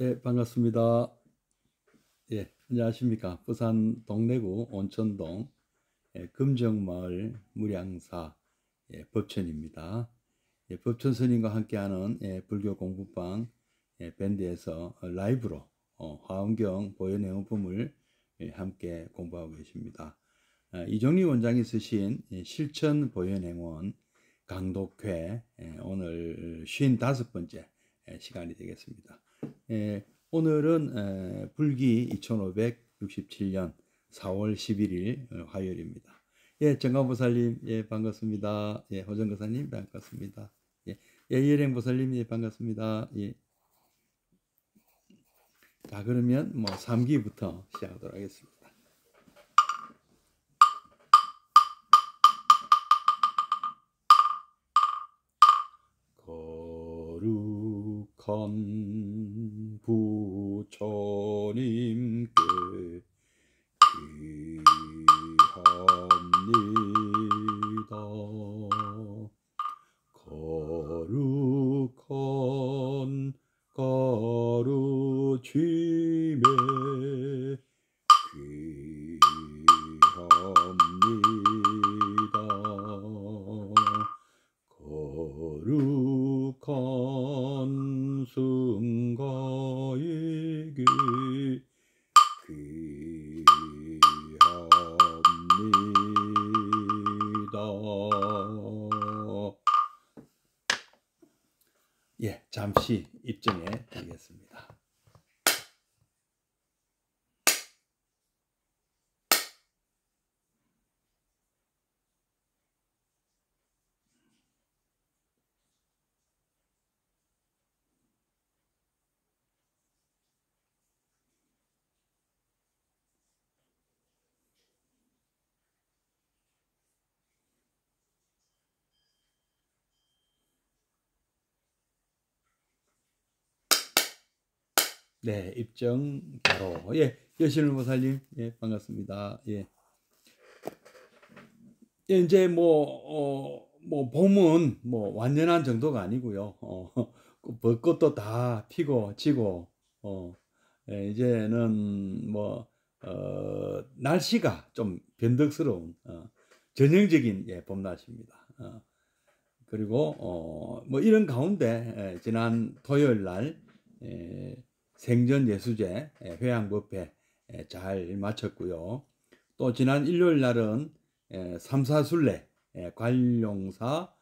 예, 반갑습니다. 예, 안녕하십니까. 부산 동래구 온천동 금정마을 무량사 법천입니다. 법천 스님과 함께하는 불교 공부방 밴드에서 라이브로 화엄경 보현행원품을 함께 공부하고 계십니다. 이종리 원장이 쓰신 실천 보현행원 강독회 오늘 55번째 시간이 되겠습니다. 오늘은 불기 2567년 4월 11일 화요일입니다. 예, 정가보살님, 예, 반갑습니다. 예, 호정거사님, 반갑습니다. 예, 예일행보살님, 예, 반갑습니다. 예. 자, 그러면 뭐 3기부터 시작하도록 하겠습니다. 거룩한 부처님께 귀합니다. 거룩한 가르침에 귀합니다. 거룩한 승가에게 귀합니다. 예, 잠시 입증해 드리겠습니다. 네, 입증 바로. 예, 여실무사님, 예, 반갑습니다. 예. 예, 이제 뭐 봄은 뭐 완연한 정도가 아니고요. 벚꽃도 다 피고 지고, 이제는 뭐 날씨가 좀 변덕스러운 전형적인 봄 날씨입니다. 그리고 뭐 이런 가운데 지난 토요일 날 생전예수제 회양법회 잘 마쳤고요. 또 지난 일요일 날은 삼사순례 관룡사,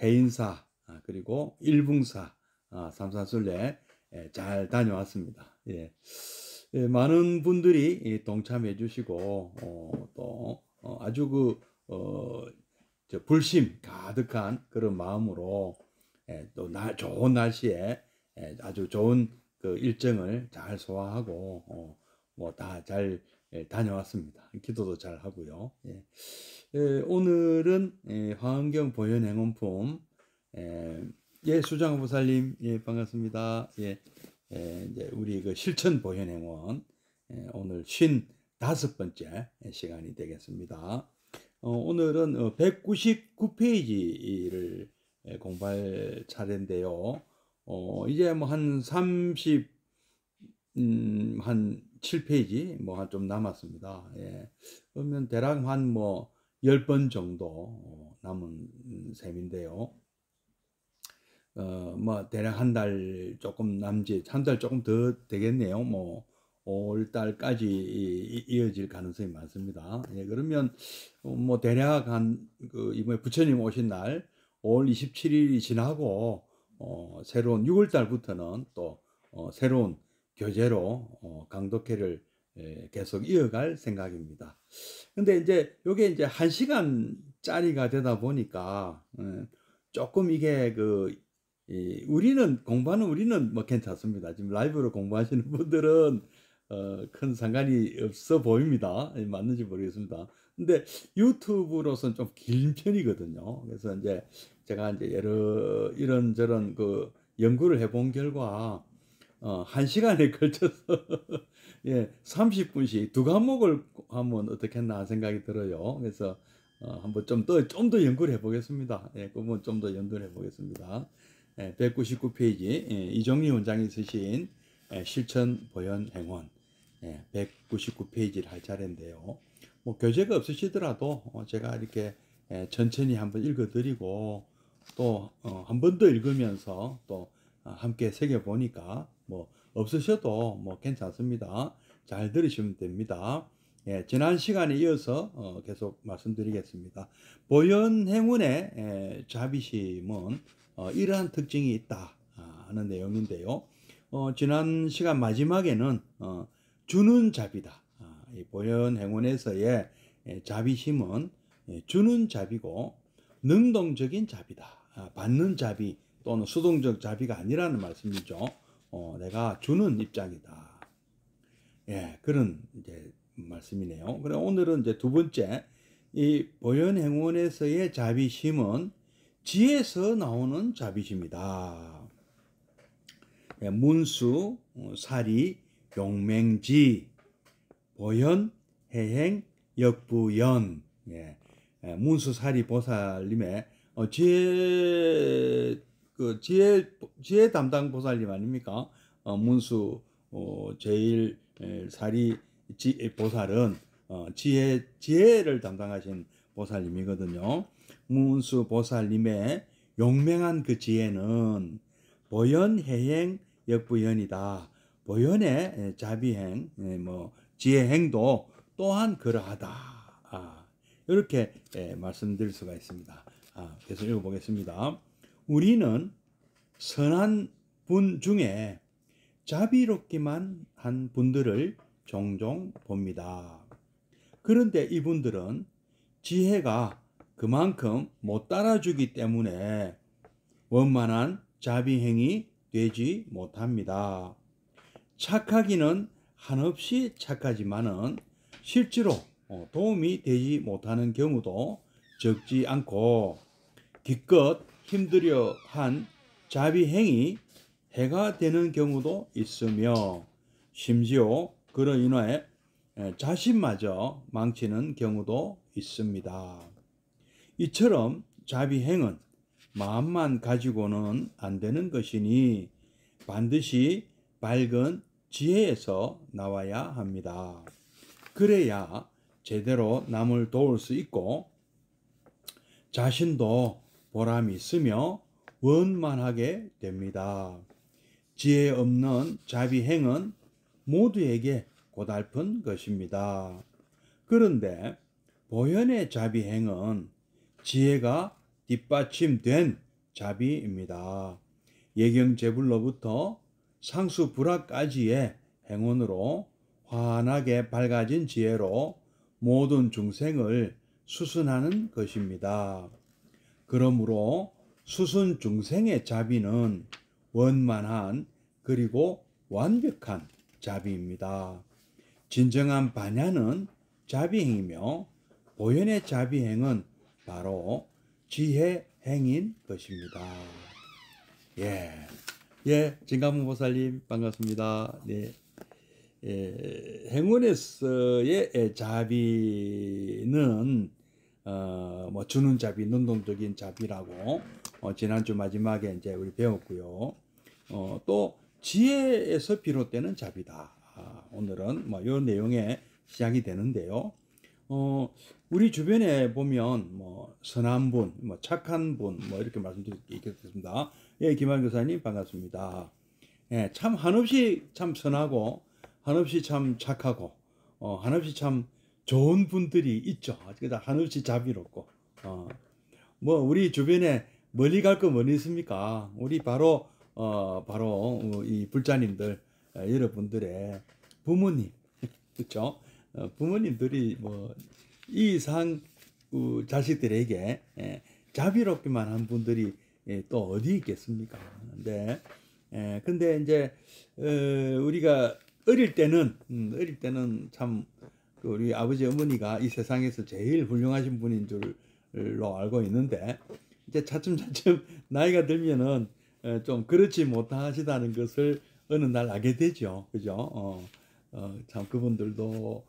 해인사, 그리고 일붕사 삼사순례 잘 다녀왔습니다. 예. 많은 분들이 동참해 주시고 또 아주 불심 가득한 그런 마음으로 또 좋은 날씨에 아주 좋은 그 일정을 잘 소화하고 뭐 다 잘 다녀왔습니다. 기도도 잘 하고요. 오늘은 화엄경 보현행원품 수장보살님, 반갑습니다. 이제 우리 그 실천 보현행원 오늘 55번째 시간이 되겠습니다. 오늘은 199페이지를 공부할 차례인데요. 이제 뭐 한 7페이지 뭐 좀 남았습니다. 그러면 대략 한 뭐 10번 정도 남은 셈인데요. 뭐 대략 한 달 조금 남짓, 한 달 조금 더 되겠네요. 뭐 5월 달까지 이어질 가능성이 많습니다. 그러면 뭐 대략 이번에 부처님 오신 날 5월 27일이 지나고 새로운 6월 달부터는 또 새로운 교재로 강독회를 계속 이어갈 생각입니다. 근데 이제 요게 이제 1시간짜리가 되다 보니까 조금 이게 우리는 뭐 괜찮습니다. 지금 라이브로 공부하시는 분들은 큰 상관이 없어 보입니다. 맞는지 모르겠습니다. 근데 유튜브로서는 좀 긴 편이거든요. 그래서 이제 제가 이제 이런저런 연구를 해본 결과 1시간에 걸쳐서 30분씩 두 과목을 하면 어떻겠나 생각이 들어요. 그래서 한번 좀 더 연구를 해보겠습니다. 그 부분 좀 더 연구를 해보겠습니다. 199페이지 이종리 원장이 쓰신 실천 보현 행원 199페이지를 할 차례인데요. 뭐 교재가 없으시더라도 제가 이렇게 천천히 한번 읽어드리고 또 한 번 더 읽으면서 또 함께 새겨보니까 뭐 없으셔도 뭐 괜찮습니다. 잘 들으시면 됩니다. 지난 시간에 이어서 계속 말씀드리겠습니다. 보현 행운의 자비심은 이러한 특징이 있다 하는 내용인데요. 지난 시간 마지막에는 주는 자비다. 이 보현 행운에서의 자비심은 주는 자비고 능동적인 자비다. 받는 자비 또는 수동적 자비가 아니라는 말씀이죠. 내가 주는 입장이다. 그런 이제 말씀이네요. 그럼 오늘은 이제 두 번째, 이 보현 행운에서의 자비심은 지에서 나오는 자비심이다. 문수, 사리, 용맹지, 보현, 해행, 역부연. 문수, 사리, 보살님의 지혜 담당 보살님 아닙니까? 문수 제일 사리 보살은 지혜를 담당하신 보살님이거든요. 문수 보살님의 용맹한 그 지혜는 보현, 해행, 역부현이다. 보현의 자비행, 지혜행도 또한 그러하다. 이렇게 말씀드릴 수가 있습니다. 계속 읽어보겠습니다. 우리는 선한 분 중에 자비롭기만 한 분들을 종종 봅니다. 그런데 이분들은 지혜가 그만큼 못 따라주기 때문에 원만한 자비행이 되지 못합니다. 착하기는 한없이 착하지만은 실제로 도움이 되지 못하는 경우도 적지 않고 기껏 힘들여 한 자비행이 해가 되는 경우도 있으며 심지어 그로 인해 자신마저 망치는 경우도 있습니다. 이처럼 자비행은 마음만 가지고는 안 되는 것이니 반드시 밝은 지혜에서 나와야 합니다. 그래야 제대로 남을 도울 수 있고 자신도 보람이 있으며 원만하게 됩니다. 지혜 없는 자비행은 모두에게 고달픈 것입니다. 그런데 보현의 자비행은 지혜가 뒷받침된 자비입니다. 예경제불로부터 상수불화까지의 행운으로 환하게 밝아진 지혜로 모든 중생을 수순하는 것입니다. 그러므로 수순 중생의 자비는 원만한 그리고 완벽한 자비입니다. 진정한 반야는 자비행이며 보현의 자비행은 바로 지혜행인 것입니다. 진감문 보살님 반갑습니다. 행운에서의 자비는 주는 자비, 능동적인 자비라고 지난주 마지막에 이제 우리 배웠고요. 또 지혜에서 비롯되는 자비다. 오늘은 이 내용에 시작이 되는데요. 우리 주변에 보면 선한 분, 착한 분, 이렇게 말씀드리겠습니다. 김한 교사님 반갑습니다. 참 한없이 참 선하고 한없이 참 착하고 한없이 참 좋은 분들이 있죠. 한없이 자비롭고 우리 주변에 멀리 갈 거 뭐니 있습니까? 우리 바로 이 불자님들 여러분들의 부모님 그렇죠? 부모님들이 이 이상 자식들에게 자비롭기만 한 분들이 또 어디 있겠습니까? 근데 이제 우리가 어릴 때는 참 우리 아버지 어머니가 이 세상에서 제일 훌륭하신 분인 줄로 알고 있는데 이제 차츰 나이가 들면은 좀 그렇지 못하시다는 것을 어느 날 알게 되죠. 그죠? 참 그분들도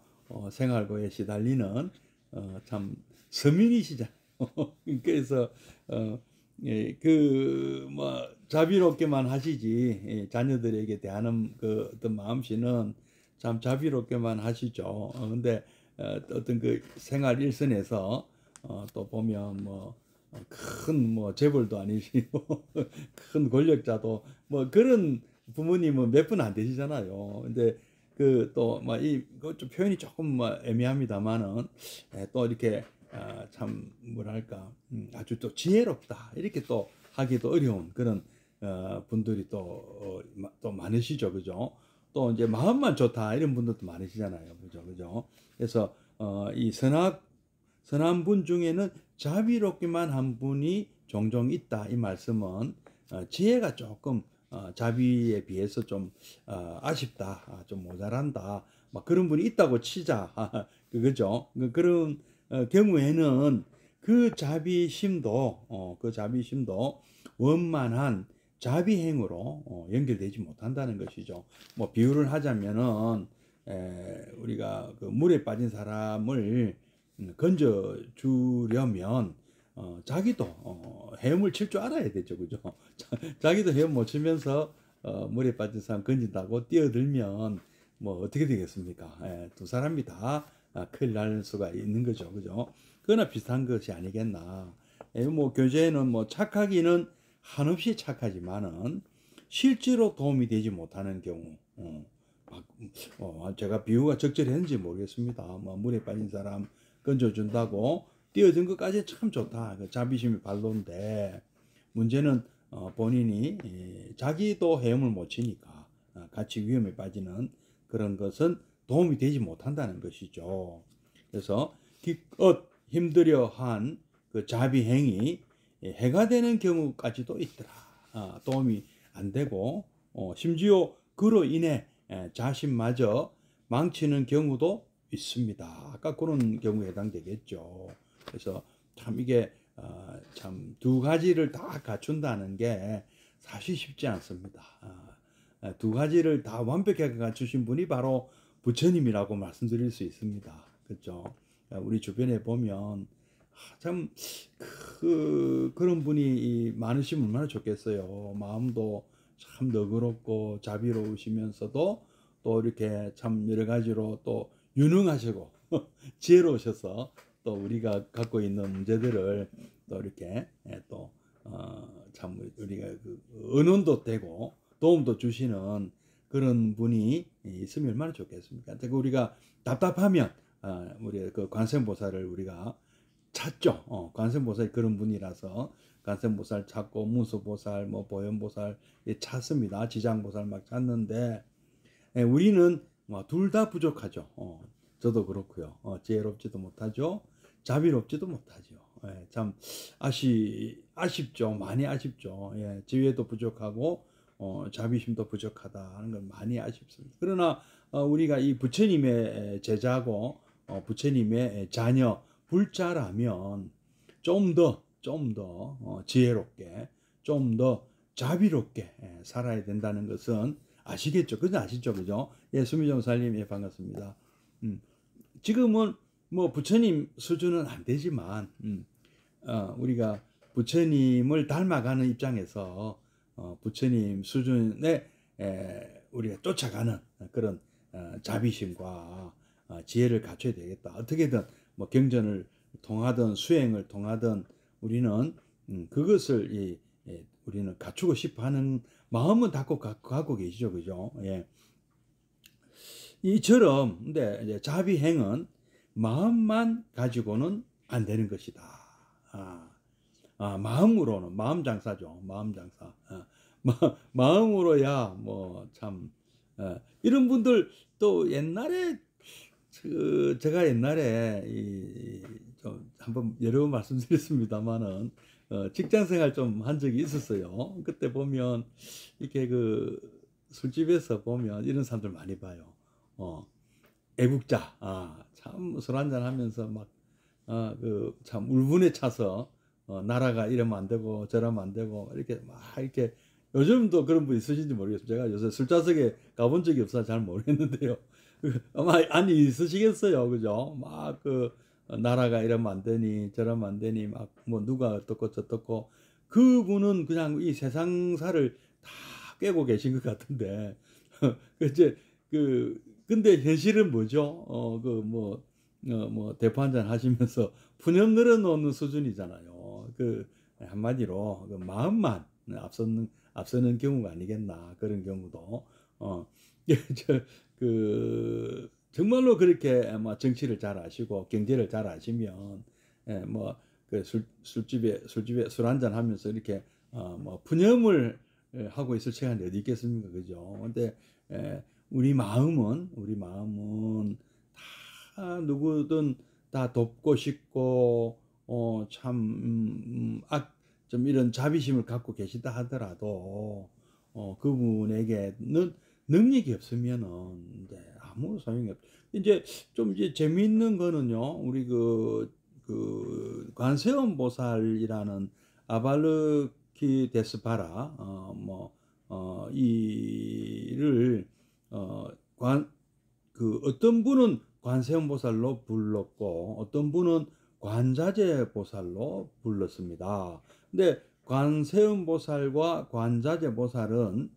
생활고에 시달리는 참 서민이시잖아요. 그래서 예, 그, 뭐, 자비롭게만 하시지, 예, 자녀들에게 대하는 그 어떤 마음씨는 참 자비롭게만 하시죠. 근데, 어떤 그 생활 일선에서, 또 보면 뭐, 큰 뭐 재벌도 아니시고, 큰 권력자도 뭐 그런 부모님은 몇 분 안 되시잖아요. 근데 그 또 뭐 이, 그좀 표현이 조금 뭐 애매합니다만은, 또 이렇게 참 뭐랄까 아주 또 지혜롭다 이렇게 또 하기도 어려운 그런 분들이 또 많으시죠, 그죠? 또 이제 마음만 좋다 이런 분들도 많으시잖아요, 그죠? 그래서 이 선한 분 중에는 자비롭기만 한 분이 종종 있다 이 말씀은, 지혜가 조금 자비에 비해서 좀 아쉽다, 좀 모자란다, 막 그런 분이 있다고 치자. 그거죠. 그런 경우에는 그 자비심도 원만한 자비행으로 연결되지 못한다는 것이죠. 뭐 비유를 하자면은 우리가 그 물에 빠진 사람을 건져 주려면 자기도 헤엄을 칠 줄 알아야 되죠, 그죠? 자기도 헤엄 못 치면서 물에 빠진 사람 건진다고 뛰어들면 뭐 어떻게 되겠습니까? 두 사람이 다 큰일 날 수가 있는 거죠, 그죠? 그거나 비슷한 것이 아니겠나. 뭐 교제에는 뭐 착하기는 한없이 착하지만은 실제로 도움이 되지 못하는 경우, 제가 비유가 적절했는지 모르겠습니다. 뭐 물에 빠진 사람 건져준다고 뛰어든 것까지 참 좋다. 그 자비심이 발로인데 문제는 본인이 자기도 헤엄을 못 치니까 같이 위험에 빠지는 그런 것은 도움이 되지 못한다는 것이죠. 그래서 기껏 힘들여 한 그 자비행위 해가 되는 경우까지도 있더라. 도움이 안 되고 심지어 그로 인해 자신마저 망치는 경우도 있습니다. 아까 그런 경우에 해당되겠죠. 그래서 참 이게 참 두 가지를 다 갖춘다는 게 사실 쉽지 않습니다. 두 가지를 다 완벽하게 갖추신 분이 바로 부처님이라고 말씀드릴 수 있습니다. 그렇죠? 우리 주변에 보면 참 그런 분이 많으시면 얼마나 좋겠어요. 마음도 참 너그럽고 자비로우시면서도 또 이렇게 참 여러 가지로 또 유능하시고 지혜로우셔서 또 우리가 갖고 있는 문제들을 또 이렇게 참 우리가 그 은원도 되고 도움도 주시는 그런 분이 있으면 얼마나 좋겠습니까? 우리가 답답하면 우리 그 관세음보살을 우리가 찾죠. 관세음보살이 그런 분이라서 관세음보살 찾고 문수보살, 뭐 보현보살 찾습니다. 지장보살 막 찾는데 우리는 둘 다 부족하죠. 저도 그렇고요. 지혜롭지도 못하죠. 자비롭지도 못하죠. 참 아쉽죠. 많이 아쉽죠. 지혜도 부족하고 자비심도 부족하다 하는 건 많이 아쉽습니다. 그러나 우리가 이 부처님의 제자고 부처님의 자녀 불자라면 좀 더 지혜롭게 좀 더 자비롭게 살아야 된다는 것은 아시겠죠? 그건 아시죠? 그죠? 예, 수미정살님, 예, 반갑습니다. 지금은 뭐 부처님 수준은 안 되지만, 우리가 부처님을 닮아가는 입장에서, 부처님 수준에 우리가 쫓아가는 그런 자비심과 지혜를 갖춰야 되겠다. 어떻게든 뭐 경전을 통하든 수행을 통하든 우리는 그것을 우리는 갖추고 싶어 하는 마음은 갖고 계시죠, 그죠? 예. 이처럼, 근데 이제 자비행은 마음만 가지고는 안 되는 것이다. 마음으로는, 마음 장사죠. 마음 장사. 마음으로야, 뭐, 참, 이런 분들 또 옛날에, 제가 옛날에, 좀 한번 여러 번 말씀드렸습니다만은, 직장 생활 좀 한 적이 있었어요. 그때 보면, 이렇게 술집에서 보면 이런 사람들 많이 봐요. 애국자, 참 술 한잔 하면서 막, 참 울분에 차서, 나라가 이러면 안 되고, 저러면 안 되고, 이렇게 막, 이렇게, 요즘도 그런 분 있으신지 모르겠어요. 제가 요새 술자석에 가본 적이 없어서 잘 모르겠는데요. 아마, 아니, 있으시겠어요. 그죠? 나라가 이러면 안 되니, 저러면 안 되니, 막, 뭐, 누가 어떻고 저떻고, 그분은 그냥 이 세상사를 다 꿰고 계신 것 같은데 이제 근데 현실은 뭐죠? 뭐 대포 한잔 하시면서 푸념 늘어놓는 수준이잖아요. 한마디로 그 마음만 앞서는 경우가 아니겠나 그런 경우도 저 정말로 그렇게 뭐 정치를 잘 아시고 경제를 잘 아시면 술집에 술 한잔 하면서 이렇게 뭐 푸념을 하고 있을 시간이 어디 있겠습니까, 그죠? 근데 우리 마음은 다 누구든 다 돕고 싶고 좀 이런 자비심을 갖고 계시다 하더라도 그분에게는 능력이 없으면은 이제 아무 소용이 없. 이제 재미있는 거는요. 우리 관세음 보살이라는 아발르키 데스파라 이를 관 어떤 분은 관세음 보살로 불렀고 어떤 분은 관자재 보살로 불렀습니다. 근데 관세음 보살과 관자재 보살은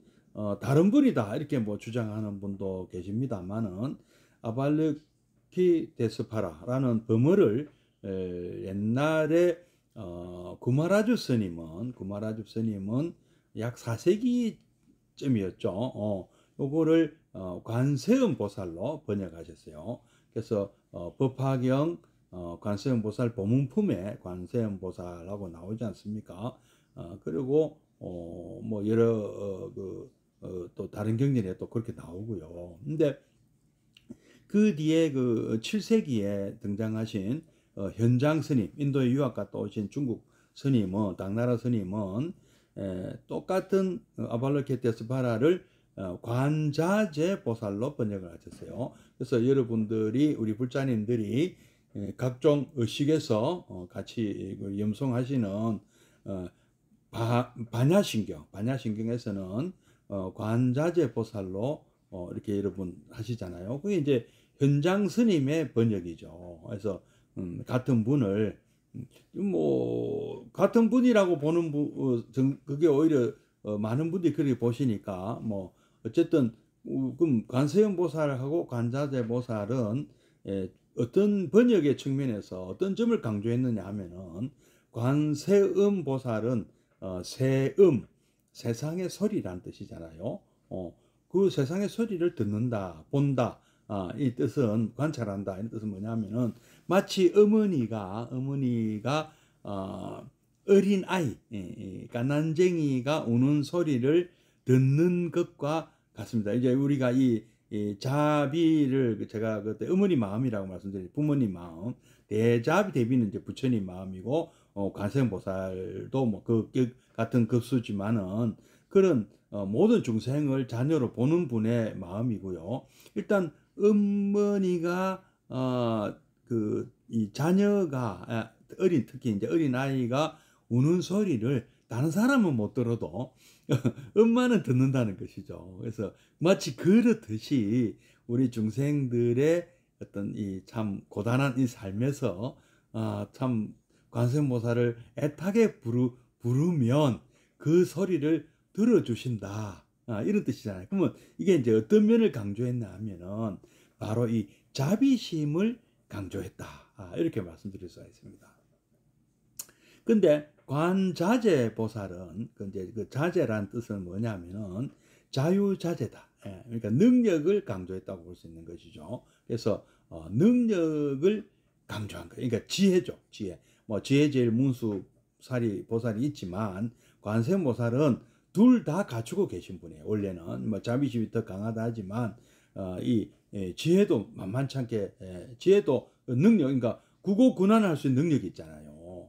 다른 분이다 이렇게 뭐 주장하는 분도 계십니다만은 아발르키 데스파라라는 범어를 옛날에 구마라주 스님은 약 4세기쯤이었죠. 요거를 관세음 보살로 번역하셨어요. 그래서 법화경 관세음 보살 보문품에 관세음 보살하고 나오지 않습니까? 그리고 뭐 여러 또 다른 경전에 또 그렇게 나오고요. 근데 그 뒤에 7세기에 등장하신 현장 스님, 인도에 유학 갔다 오신 중국 스님은 당나라 스님은 똑같은 아발로케테스바라를 관자재 보살로 번역을 하셨어요. 그래서 여러분들이 우리 불자님들이 각종 의식에서 같이 염송하시는 반야신경에서는 관자재 보살로 이렇게 여러분 하시잖아요. 그게 이제 현장 스님의 번역이죠. 그래서 같은 분을 같은 분이라고 보는 그게 오히려 많은 분들이 그렇게 보시니까 뭐 어쨌든 그럼 관세음 보살하고 관자재 보살은 어떤 번역의 측면에서 어떤 점을 강조했느냐 하면은 관세음 보살은 세상의 소리란 뜻이잖아요. 그 세상의 소리를 듣는다, 본다. 이 뜻은 관찰한다. 이 뜻은 뭐냐면은 마치 어머니가 어린 아이, 갓난쟁이가 우는 소리를 듣는 것과 같습니다. 이제 우리가 이 자비를 제가 그때 어머니 마음이라고 말씀드린 부모님 마음, 대자비 대비는 이제 부처님 마음이고 관세음보살도 뭐 같은 급수지만은 그런 모든 중생을 자녀로 보는 분의 마음이고요. 일단 어머니가 이 자녀가 특히 이제 어린 아이가 우는 소리를 다른 사람은 못 들어도 엄마는 듣는다는 것이죠. 그래서 마치 그렇듯이 우리 중생들의 어떤 이 참 고단한 이 삶에서 참 관세음보살을 애타게 부르면 그 소리를 들어주신다. 이런 뜻이잖아요. 그러면 이게 이제 어떤 면을 강조했나 하면은 바로 이 자비심을 강조했다. 이렇게 말씀드릴 수가 있습니다. 근데 관자재 보살은 이제 그 자재란 뜻은 뭐냐면은 자유자재다. 그러니까 능력을 강조했다고 볼 수 있는 것이죠. 그래서 능력을 강조한 거예요. 그러니까 지혜죠, 지혜. 뭐 지혜제일 문수사리 보살이 있지만 관세음보살은 둘 다 갖추고 계신 분이에요. 원래는 뭐 자비심이 더 강하다 하지만 지혜도 만만치 않게 지혜도 능력, 그러니까 구고군안할 수 있는 능력이 있잖아요.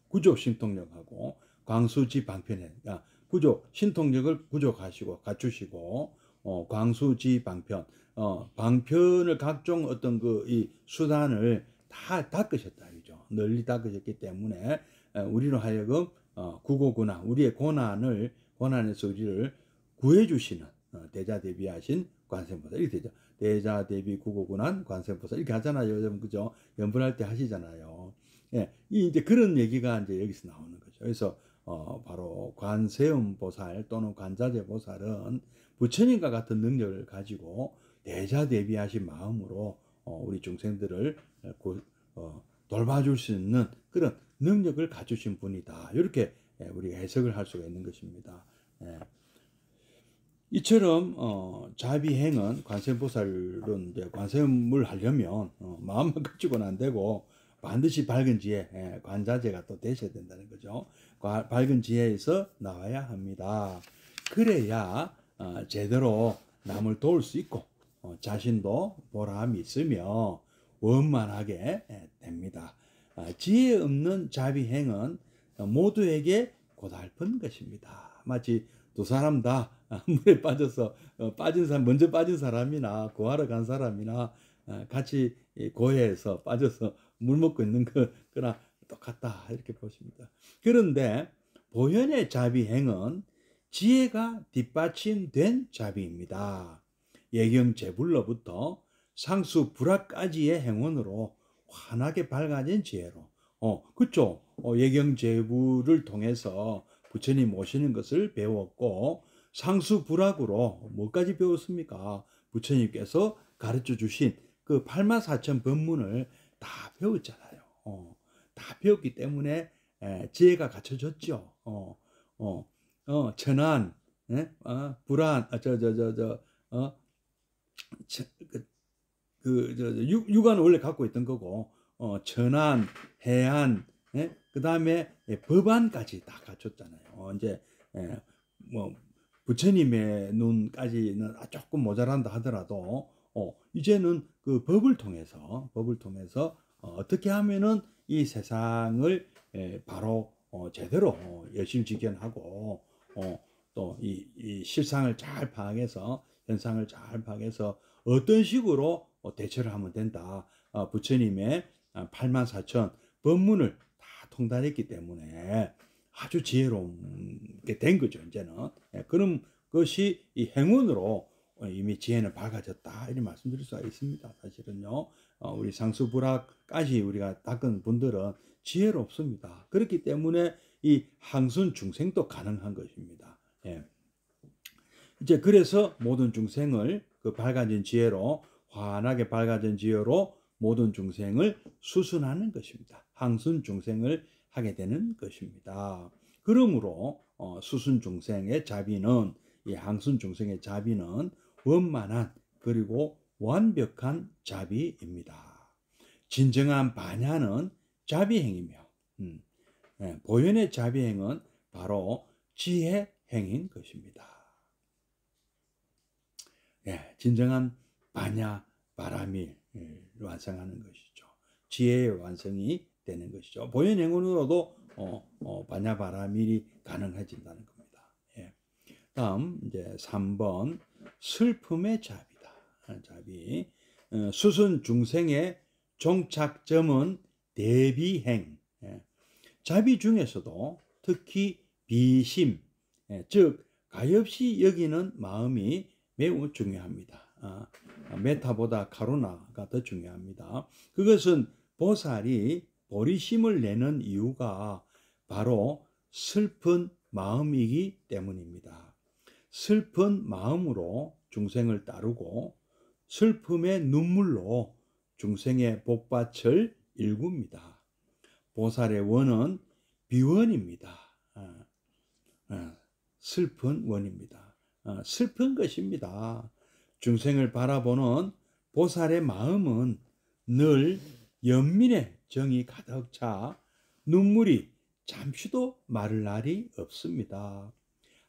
구조 신통력하고 광수지 방편에 구조 신통력을 구족하시고 갖추시고 광수지 방편 방편을 각종 어떤 이 수단을 다 닦으셨다 이죠. 널리 닦으셨기 때문에 우리로 하여금 구고고난 우리의 고난에서 우리를 구해주시는 대자대비하신 관세음보살 이렇게 되죠. 대자대비 구고고난 관세음보살 이렇게 하잖아요. 여러분 그죠? 연분할 때 하시잖아요. 예, 이제 그런 얘기가 이제 여기서 나오는 거죠. 그래서 바로 관세음 보살 또는 관자재 보살은 부처님과 같은 능력을 가지고 대자대비하신 마음으로 우리 중생들을 돌봐줄 수 있는 그런 능력을 갖추신 분이다. 이렇게 우리가 해석을 할 수가 있는 것입니다. 이처럼 자비행은 관세음보살은 이제 관세음을 하려면 마음만 가지고는 안 되고 반드시 밝은 지혜, 관자재가 또 되셔야 된다는 거죠. 밝은 지혜에서 나와야 합니다. 그래야 제대로 남을 도울 수 있고 자신도 보람이 있으며 원만하게 됩니다. 지혜 없는 자비행은 모두에게 고달픈 것입니다. 마치 두 사람 다 물에 빠져서 빠진 사람, 먼저 빠진 사람이나 구하러 간 사람이나 같이 고해에서 빠져서 물 먹고 있는 거나 똑같다 이렇게 보십니다. 그런데 보현의 자비행은 지혜가 뒷받침된 자비입니다. 예경제불로부터 상수불화까지의 행운으로 환하게 밝아진 지혜로 그쵸? 예경제불을 통해서 부처님 오시는 것을 배웠고 상수불학으로 뭐까지 배웠습니까? 부처님께서 가르쳐 주신 그 84,000 법문을 다 배웠잖아요. 다 배웠기 때문에 지혜가 갖춰졌죠. 천안, 불안, 육안을 원래 갖고 있던 거고, 천안, 해안, 그 다음에 법안까지 다 갖췄잖아요. 이제 뭐 부처님의 눈까지는 조금 모자란다 하더라도 이제는 그 법을 통해서 어떻게 하면은 이 세상을 바로 제대로 열심직연하고 또 이 실상을 잘 파악해서 현상을 잘 파악해서 어떤 식으로 대처를 하면 된다. 부처님의 84,000 법문을 다 통달했기 때문에 아주 지혜롭게 된 거죠. 이제는 그런 것이 이 행운으로 이미 지혜는 밝아졌다 이렇게 말씀드릴 수가 있습니다. 사실은요, 우리 상수불학까지 우리가 닦은 분들은 지혜롭습니다. 그렇기 때문에 이 항순 중생도 가능한 것입니다. 이제 그래서 모든 중생을 그 밝아진 지혜로 환하게 밝아진 지혜로 모든 중생을 수순하는 것입니다. 항순 중생을 하게 되는 것입니다. 그러므로 수순 중생의 자비는 이 항순 중생의 자비는 원만한 그리고 완벽한 자비입니다. 진정한 반야는 자비행이며 보현의 자비행은 바로 지혜행인 것입니다. 진정한 반야 바라밀 완성하는 것이죠. 지혜의 완성이 되는 것이죠. 보현행운으로도 반야 바라밀이 가능해진다는 겁니다. 다음 이제 3번 슬픔의 자비다. 자비. 수순 중생의 종착점은 대비행. 자비 중에서도 특히 비심, 즉 가엾이 여기는 마음이 매우 중요합니다. 메타보다 카루나가 더 중요합니다. 그것은 보살이 보리심을 내는 이유가 바로 슬픈 마음이기 때문입니다. 슬픈 마음으로 중생을 따르고 슬픔의 눈물로 중생의 복밭을 일굽니다. 보살의 원은 비원입니다. 슬픈 원입니다. 슬픈 것입니다. 중생을 바라보는 보살의 마음은 늘 연민의 정이 가득 차 눈물이 잠시도 마를 날이 없습니다.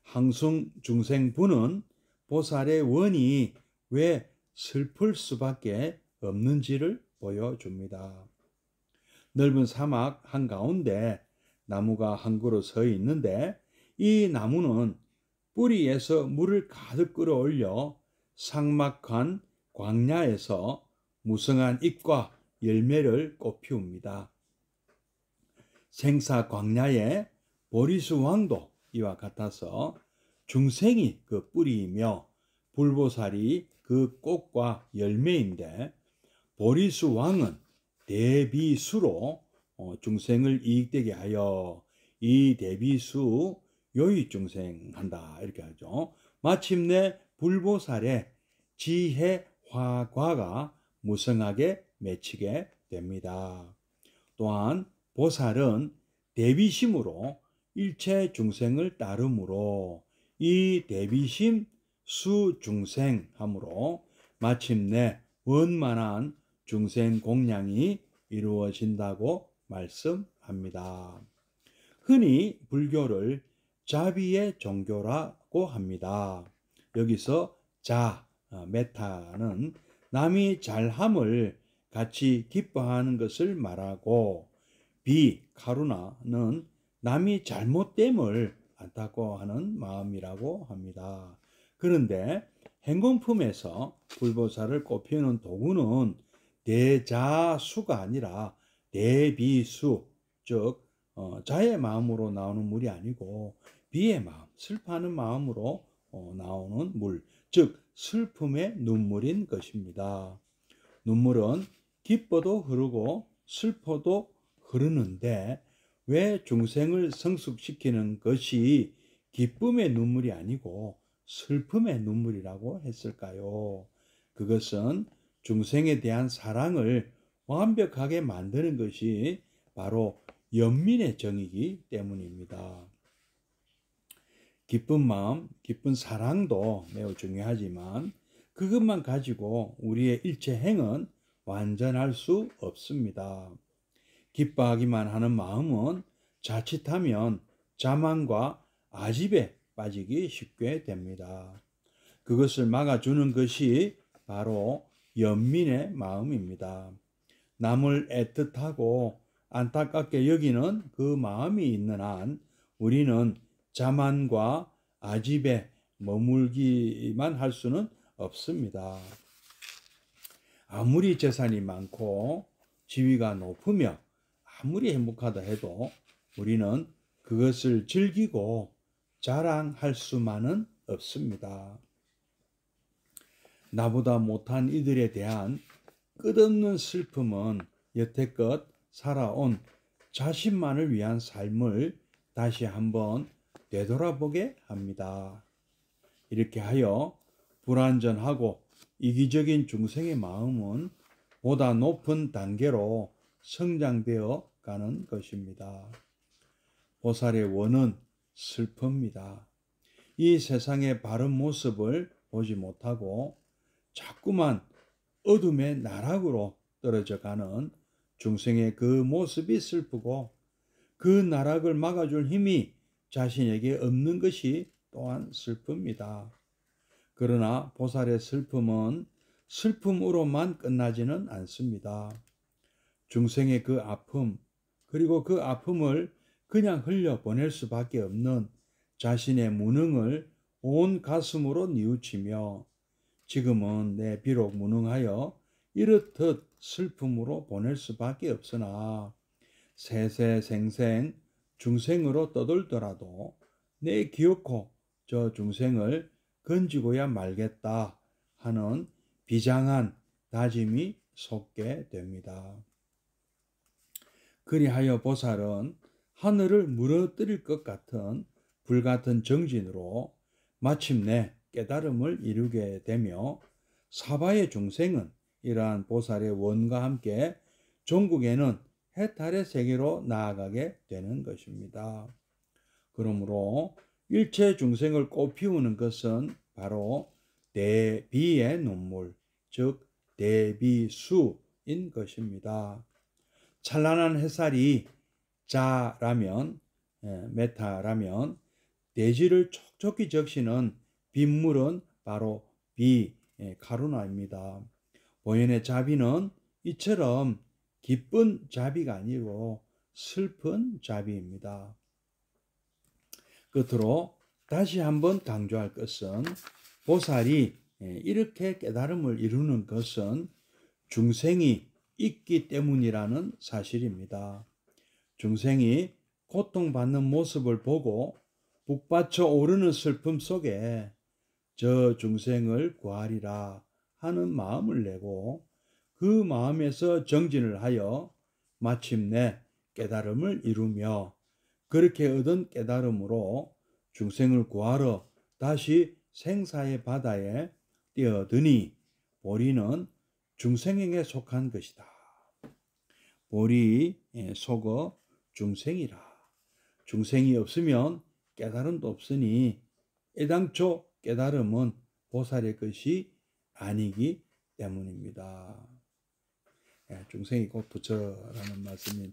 항숭 중생부는 보살의 원이 왜 슬플 수밖에 없는지를 보여줍니다. 넓은 사막 한가운데 나무가 한 그루 서 있는데 이 나무는 뿌리에서 물을 가득 끌어올려 삭막한 광야에서 무성한 잎과 열매를 꽃피웁니다. 생사 광야의 보리수 왕도 이와 같아서 중생이 그 뿌리이며 불보살이 그 꽃과 열매인데 보리수 왕은 대비수로 중생을 이익되게 하여 이 대비수 요익중생한다 이렇게 하죠. 마침내 불보살의 지혜 화과가 무성하게 맺히게 됩니다. 또한 보살은 대비심으로 일체 중생을 따르므로 이 대비심 수중생함으로 마침내 원만한 중생 공양이 이루어진다고 말씀합니다. 흔히 불교를 자비의 종교라고 합니다. 여기서 메타는 남이 잘함을 같이 기뻐하는 것을 말하고, 카루나는 남이 잘못됨을 안타까워하는 마음이라고 합니다. 그런데 행공품에서 불보살을 꼽히는 도구는 대자수가 아니라 대비수, 즉 자의 마음으로 나오는 물이 아니고 비의 마음, 슬퍼하는 마음으로 나오는 물, 즉 슬픔의 눈물인 것입니다. 눈물은 기뻐도 흐르고 슬퍼도 흐르는데 왜 중생을 성숙시키는 것이 기쁨의 눈물이 아니고 슬픔의 눈물이라고 했을까요? 그것은 중생에 대한 사랑을 완벽하게 만드는 것이 바로 연민의 정이기 때문입니다. 기쁜 마음, 기쁜 사랑도 매우 중요하지만 그것만 가지고 우리의 일체 행은 완전할 수 없습니다. 기뻐하기만 하는 마음은 자칫하면 자만과 아집에 빠지기 쉽게 됩니다. 그것을 막아주는 것이 바로 연민의 마음입니다. 남을 애틋하고 안타깝게 여기는 그 마음이 있는 한 우리는 자만과 아집에 머물기만 할 수는 없습니다. 아무리 재산이 많고 지위가 높으며 아무리 행복하다 해도 우리는 그것을 즐기고 자랑할 수만은 없습니다. 나보다 못한 이들에 대한 끝없는 슬픔은 여태껏 살아온 자신만을 위한 삶을 다시 한번 되돌아보게 합니다. 이렇게 하여 불완전하고 이기적인 중생의 마음은 보다 높은 단계로 성장되어 가는 것입니다. 보살의 원은 슬픕니다. 이 세상의 바른 모습을 보지 못하고 자꾸만 어둠의 나락으로 떨어져 가는 중생의 그 모습이 슬프고 그 나락을 막아줄 힘이 자신에게 없는 것이 또한 슬픕니다. 그러나 보살의 슬픔은 슬픔으로만 끝나지는 않습니다. 중생의 그 아픔, 그리고 그 아픔을 그냥 흘려보낼 수밖에 없는 자신의 무능을 온 가슴으로 뉘우치며 지금은 내 비록 무능하여 이렇듯 슬픔으로 보낼 수밖에 없으나 세세생생 중생으로 떠돌더라도 내 기어코 저 중생을 건지고야 말겠다 하는 비장한 다짐이 솟게 됩니다. 그리하여 보살은 하늘을 무너뜨릴 것 같은 불같은 정진으로 마침내 깨달음을 이루게 되며 사바의 중생은 이러한 보살의 원과 함께 종국에는 해탈의 세계로 나아가게 되는 것입니다. 그러므로 일체 중생을 꽃피우는 것은 바로 대비의 눈물, 즉 대비수인 것입니다. 찬란한 햇살이 자라면, 메타라면 대지를 촉촉히 적시는 빗물은 바로 카루나입니다. 보현의 자비는 이처럼 기쁜 자비가 아니고 슬픈 자비입니다. 끝으로 다시 한번 강조할 것은 보살이 이렇게 깨달음을 이루는 것은 중생이 있기 때문이라는 사실입니다. 중생이 고통받는 모습을 보고 북받쳐 오르는 슬픔 속에 저 중생을 구하리라 하는 마음을 내고 그 마음에서 정진을 하여 마침내 깨달음을 이루며 그렇게 얻은 깨달음으로 중생을 구하러 다시 생사의 바다에 뛰어드니 보리는 중생에게 속한 것이다. 보리 속어 중생이라. 중생이 없으면 깨달음도 없으니 애당초 깨달음은 보살의 것이 아니기 때문입니다. 중생이 곧 부처라는 말씀이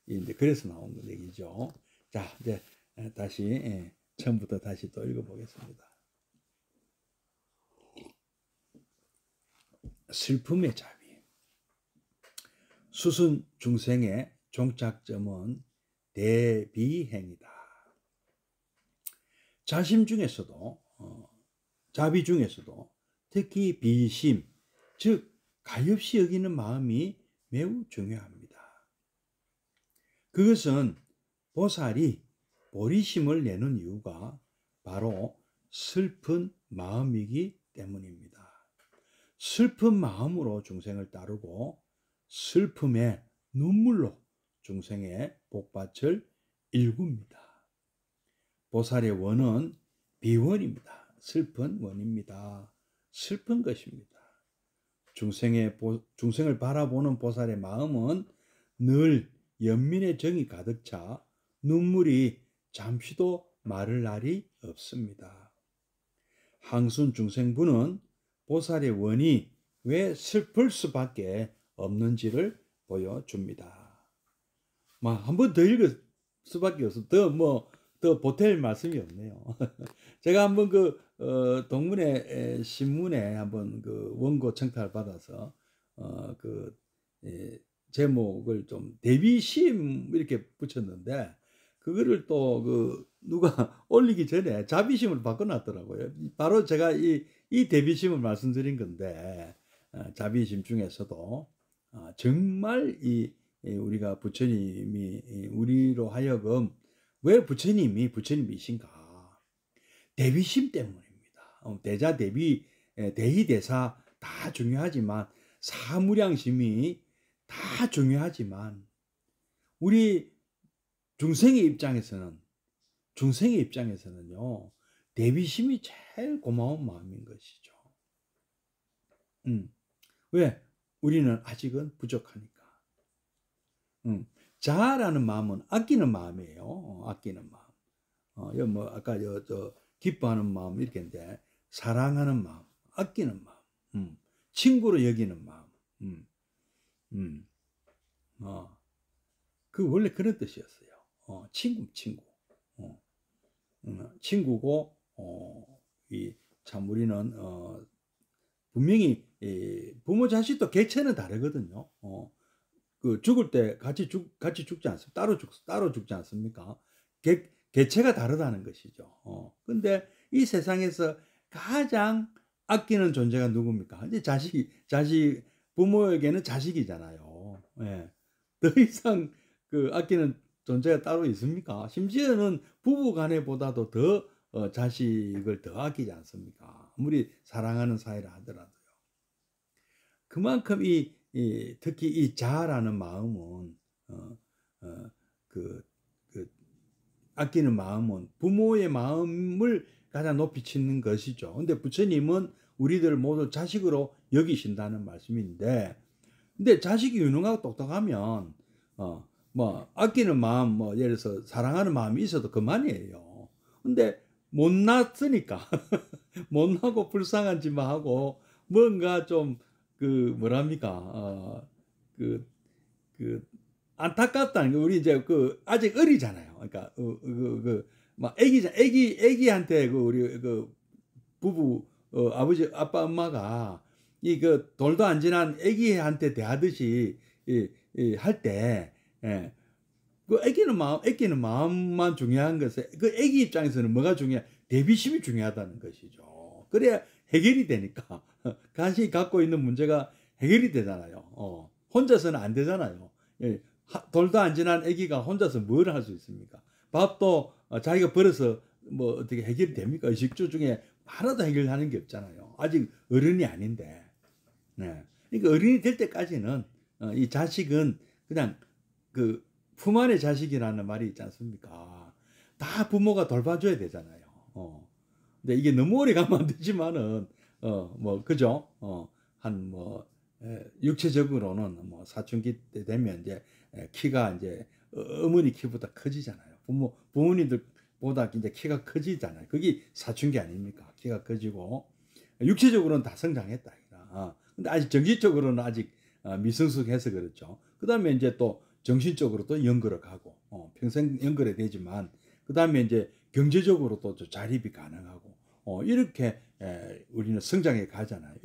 이제 그래서 나온 얘기죠. 자, 이제 다시 처음부터 다시 또 읽어보겠습니다. 슬픔의 자비. 수순 중생의 종착점은 대비행이다. 자심 중에서도 자비 중에서도 특히 비심, 즉 가엾이 여기는 마음이 매우 중요합니다. 그것은 보살이 보리심을 내는 이유가 바로 슬픈 마음이기 때문입니다. 슬픈 마음으로 중생을 따르고 슬픔의 눈물로 중생의 복밭을 일굽니다. 보살의 원은 비원입니다. 슬픈 원입니다. 슬픈 것입니다. 중생을 바라보는 보살의 마음은 늘 연민의 정이 가득 차 눈물이 잠시도 마를 날이 없습니다. 항순 중생부는 보살의 원이 왜 슬플 수밖에 없는지를 보여줍니다. 한 번 더 읽을 수밖에 없어. 더 보탤 말씀이 없네요. 제가 한번 동문회 신문에 한번 원고 청탁을 받아서 제목을 좀 대비심 이렇게 붙였는데 그거를 또 누가 올리기 전에 자비심을 바꿔놨더라고요. 바로 제가 이 대비심을 말씀드린 건데 자비심 중에서도 정말 우리가 부처님이 우리로 하여금 왜 부처님이신가? 대비심 때문입니다. 대자 대비 대희 대사 다 중요하지만 사무량심이 다 중요하지만 우리 중생의 입장에서는요 대비심이 제일 고마운 마음인 것이죠. 왜? 우리는 아직은 부족하니까. 자라는 마음은 아끼는 마음이에요. 아끼는 마음. 아까 기뻐하는 마음 이렇게인데 사랑하는 마음, 아끼는 마음, 친구로 여기는 마음. 그 원래 그런 뜻이었어요. 친구. 친구고 참 우리는 분명히 부모 자식도 개체는 다르거든요. 죽을 때 같이 죽지 않습니까? 따로 죽지 않습니까? 개체가 다르다는 것이죠. 근데 이 세상에서 가장 아끼는 존재가 누굽니까? 이제 부모에게는 자식이잖아요. 예. 더 이상 아끼는 존재가 따로 있습니까? 심지어는 부부 간에보다도 더 자식을 더 아끼지 않습니까? 아무리 사랑하는 사이라 하더라도요. 그만큼 특히 이 자라는 마음은 아끼는 마음은 부모의 마음을 가장 높이 치는 것이죠. 근데 부처님은 우리들 모두 자식으로 여기신다는 말씀인데, 근데 자식이 유능하고 똑똑하면 아끼는 마음, 예를 들어서 사랑하는 마음이 있어도 그만이에요. 근데 못났으니까 못나고 불쌍한 짓만 하고 뭔가 좀 안타깝다는 게 우리 이제 아직 어리잖아요. 그러니까 막 애기한테 우리 부부 아버지 아빠 엄마가 돌도 안 지난 애기한테 대하듯이 할 때 애기는 마음만 중요한 것에 애기 입장에서는 뭐가 중요해? 대비심이 중요하다는 것이죠. 그래야 해결이 되니까 간신히 갖고 있는 문제가 해결이 되잖아요. 혼자서는 안 되잖아요. 돌도 안 지난 아기가 혼자서 뭘 할 수 있습니까? 밥도 자기가 벌어서 어떻게 해결이 됩니까? 의식주 중에 하나도 해결하는 게 없잖아요. 아직 어른이 아닌데. 네. 그러니까 어른이 될 때까지는 이 자식은 그냥 품 안의 자식이라는 말이 있지 않습니까? 다 부모가 돌봐줘야 되잖아요. 근데 이게 너무 오래 가면 안 되지만은, 뭐, 그죠? 한 뭐, 육체적으로는 뭐, 사춘기 때 되면 이제 키가 이제 어머니 키보다 커지잖아요. 부모님들보다 이제 키가 커지잖아요. 그게 사춘기 아닙니까? 키가 커지고. 육체적으로는 다 성장했다. 근데 아직 정신적으로는 아직 미성숙해서 그렇죠. 그 다음에 이제 또 정신적으로 또 연결을 가고, 평생 연결이 되지만, 그 다음에 이제 경제적으로도 자립이 가능하고, 이렇게 우리는 성장해 가잖아요.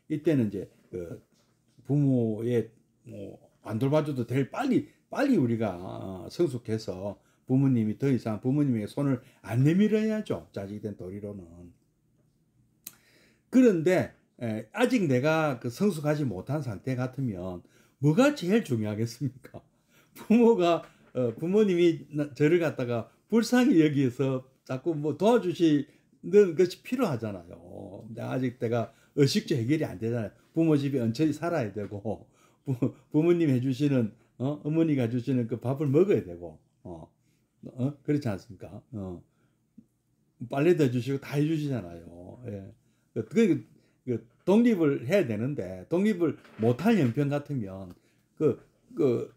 이때는 이제 그 부모의 안 돌봐줘도 될 빨리 우리가 성숙해서 부모님이 더 이상 부모님에게 손을 안 내밀어야죠. 자식이 된 도리로는. 그런데 아직 내가 그 성숙하지 못한 상태 같으면 뭐가 제일 중요하겠습니까? 부모님이 저를 갖다가 불쌍히 여기서 자꾸 뭐 도와주시는 것이 필요하잖아요. 근데 아직 내가 의식주 해결이 안 되잖아요. 부모 집에 얹혀서 살아야 되고, 부모님 해주시는, 어머니가 해주시는 그 밥을 먹어야 되고, 그렇지 않습니까? 빨래도 해주시고 다 해주시잖아요. 예. 독립을 해야 되는데, 독립을 못할 형편 같으면, 그, 그,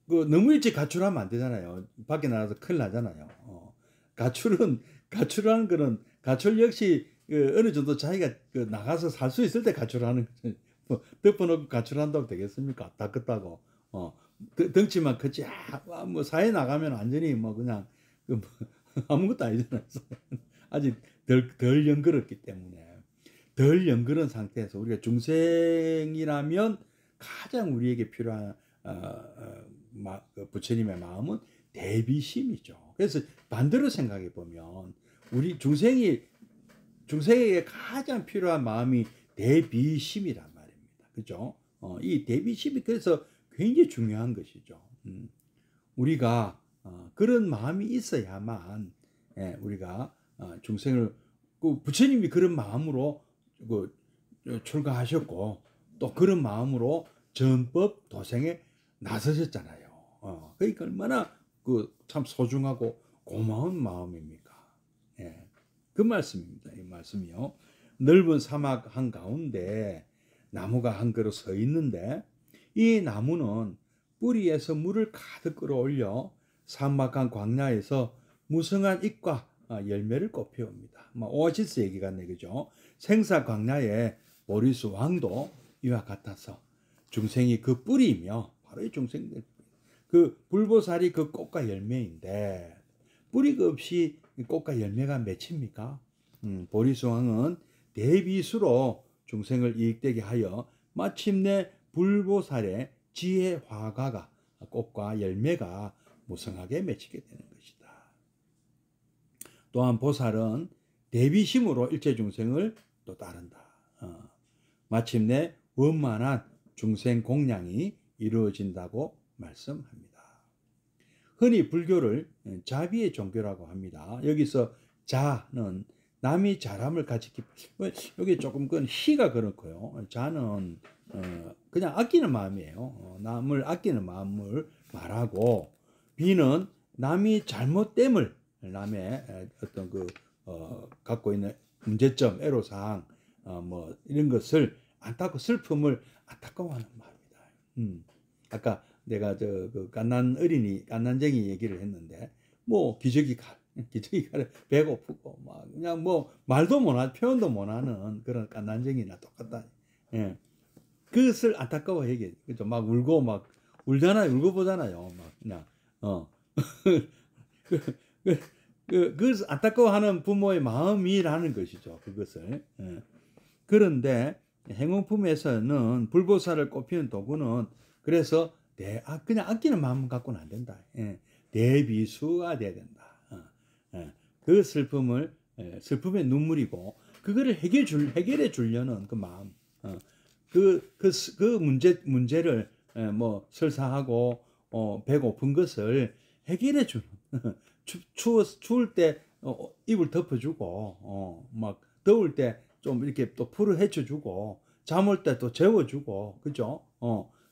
너무 일찍 가출하면 안 되잖아요. 밖에 나가서 큰일 나잖아요. 가출하는 거는, 가출 역시 어느 정도 자기가 나가서 살 수 있을 때 가출하는 거죠. 뭐, 덮어놓고 가출한다고 되겠습니까? 다 컸다고. 덩치만 크지, 뭐, 사회 나가면 완전히 뭐, 그냥, 뭐 아무것도 아니잖아요. 아직 덜 연결했기 때문에. 덜 연결한 상태에서 우리가 중생이라면 가장 우리에게 필요한 부처님의 마음은 대비심이죠. 그래서 반대로 생각해 보면 우리 중생에게 가장 필요한 마음이 대비심이란 말입니다. 그죠? 이 대비심이 그래서 굉장히 중요한 것이죠. 우리가 그런 마음이 있어야만 우리가 중생을 부처님이 그런 마음으로 출가하셨고 또 그런 마음으로 전법 도생에 나서셨잖아요. 그러니까 얼마나 참 소중하고 고마운 마음입니까? 예, 그 말씀입니다. 이 말씀이요. 넓은 사막 한 가운데 나무가 한 그루 서 있는데 이 나무는 뿌리에서 물을 가득 끌어올려 사막한 광야에서 무성한 잎과 열매를 꽃피웁니다. 오아시스 얘기 같네, 그죠? 생사 광야의 보리수 왕도 이와 같아서 중생이 그 뿌리이며 바로 이 중생들 그 불보살이 그 꽃과 열매인데 뿌리가 없이 꽃과 열매가 맺힙니까? 보리수 왕은 대비수로 중생을 이익되게 하여 마침내 불보살의 지혜 화가가 꽃과 열매가 무성하게 맺히게 되는 것이다. 또한 보살은 대비심으로 일체 중생을 또 따른다. 마침내 원만한 중생 공양이 이루어진다고 말씀합니다. 흔히 불교를 자비의 종교라고 합니다. 여기서 자는 남이 잘함을 가지키 여기 조금 그건 희가 그렇고요. 자는 그냥 아끼는 마음이에요. 남을 아끼는 마음을 말하고 비는 남이 잘못됨을 남의 어떤 갖고 있는 문제점, 애로사항 뭐 이런 것을 안타깝고 슬픔을 안타까워하는 마음이다. 아까 내가 깐난쟁이 얘기를 했는데 뭐 기저귀 칼에 배고프고 막 그냥 뭐 말도 못하는 표현도 못하는 그런 깐난쟁이나 똑같다. 예. 그것을 안타까워 얘기. 그죠? 막 울고 막 울잖아요. 울고 보잖아요. 막 그냥 그것을 안타까워하는 부모의 마음이라는 것이죠. 그것을. 예. 그런데 행운품에서는 불보살을 꼽히는 도구는 그래서 그냥 아끼는 마음 갖고는 안 된다. 예. 대비수가 돼야 된다. 그 슬픔의 눈물이고 그거를 해결해 주려는 그 마음. 그 문제를 뭐 설사하고 배고픈 것을 해결해 주는 추울 때 이불 덮어주고 막 더울 때 좀 이렇게 또 풀을 헤쳐주고 잠 올 때 또 재워주고 그죠?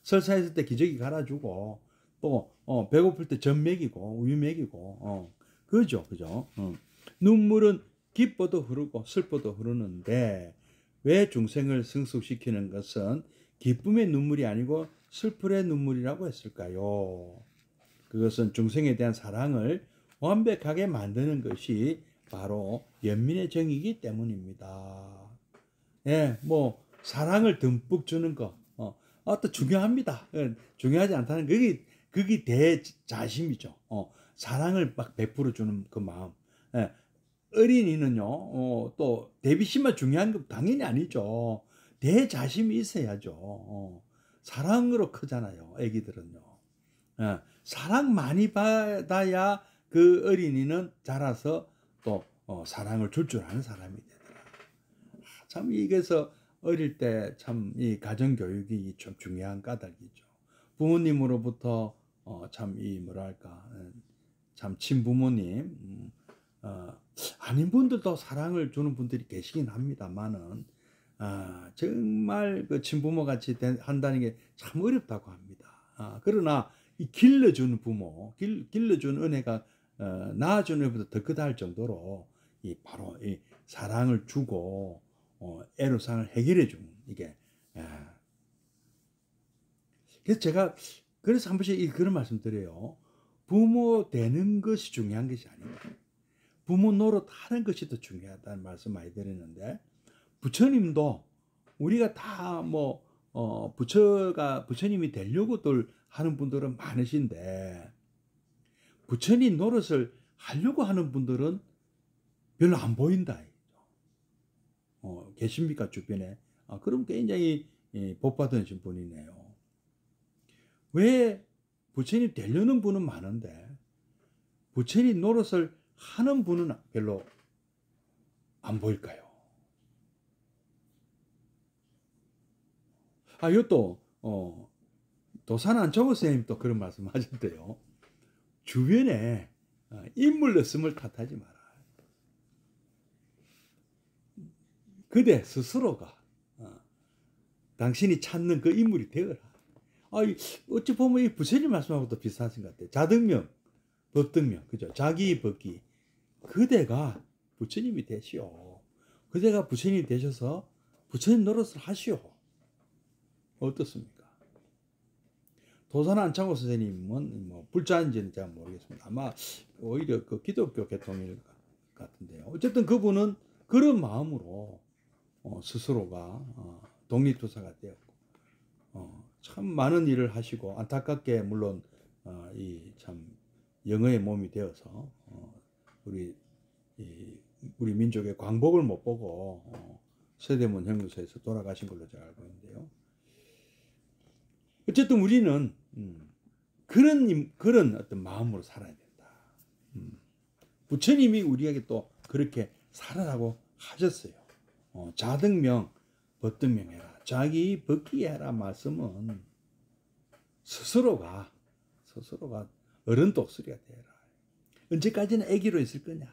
설사했을 때 기저귀 갈아주고 또 배고플 때 젖 먹이고 우유 먹이고 그죠, 그죠. 눈물은 기뻐도 흐르고 슬퍼도 흐르는데 왜 중생을 승숙시키는 것은 기쁨의 눈물이 아니고 슬픔의 눈물이라고 했을까요? 그것은 중생에 대한 사랑을 완벽하게 만드는 것이 바로 연민의 정이기 때문입니다. 예, 뭐 사랑을 듬뿍 주는 거, 또 중요합니다. 중요하지 않다는 그게 대자심이죠. 사랑을 막 베풀어 주는 그 마음. 예, 어린이는요, 또 대비심만 중요한 건 당연히 아니죠. 대자심이 있어야죠. 사랑으로 크잖아요, 애기들은요. 사랑 많이 받아야 그 어린이는 자라서 또 사랑을 줄 줄 아는 사람이 되더라. 참 이게서 어릴 때 참 이 가정 교육이 좀 중요한 까닭이죠. 부모님으로부터 참 이 뭐랄까 참 친부모님 아닌 분들도 사랑을 주는 분들이 계시긴 합니다만은 정말 그 친부모 같이 한다는 게 참 어렵다고 합니다. 그러나 이 길러주는 부모, 길러주는 은혜가 낳아주는 은혜보다 더 크다 할 정도로 바로 이 사랑을 주고 애로사항을 해결해 주는 이게 그래서 제가 그래서 한 번씩 그런 말씀 드려요. 부모 되는 것이 중요한 것이 아니다. 부모 노릇하는 것이 더 중요하다는 말씀 많이 드리는데 부처님도 우리가 다 뭐 부처님이 되려고들 하는 분들은 많으신데 부처님 노릇을 하려고 하는 분들은 별로 안 보인다. 계십니까 주변에? 그럼 굉장히 복 받으신 분이네요. 왜 부처님 되려는 분은 많은데 부처님 노릇을 하는 분은 별로 안 보일까요? 이것도 도산 안정호 선생님 또 그런 말씀 하셨대요. 주변에 인물 없음을 탓하지 마라. 그대 스스로가 당신이 찾는 그 인물이 되어라. 어찌 보면 이 부처님 말씀하고도 비슷하신 것 같아요. 자등명, 법등명, 그죠? 자기 법기. 그대가 부처님이 되시오. 그대가 부처님이 되셔서 부처님 노릇을 하시오. 어떻습니까? 도산 안창호 선생님은 뭐 불자인지는 잘 모르겠습니다. 아마 오히려 그 기독교 계통일 같은데요. 어쨌든 그분은 그런 마음으로 스스로가 독립투사가 되었고 참 많은 일을 하시고 안타깝게 물론 이 참 영어의 몸이 되어서 우리 민족의 광복을 못 보고 서대문 형무소에서 돌아가신 걸로 제가 알고 있는데요. 어쨌든 우리는 그런 어떤 마음으로 살아야 된다. 부처님이 우리에게 또 그렇게 살아라고 하셨어요. 자등명, 법등명해라. 자기 법기해라 말씀은 스스로가 어른 독수리가 되라. 언제까지나 애기로 있을 거냐?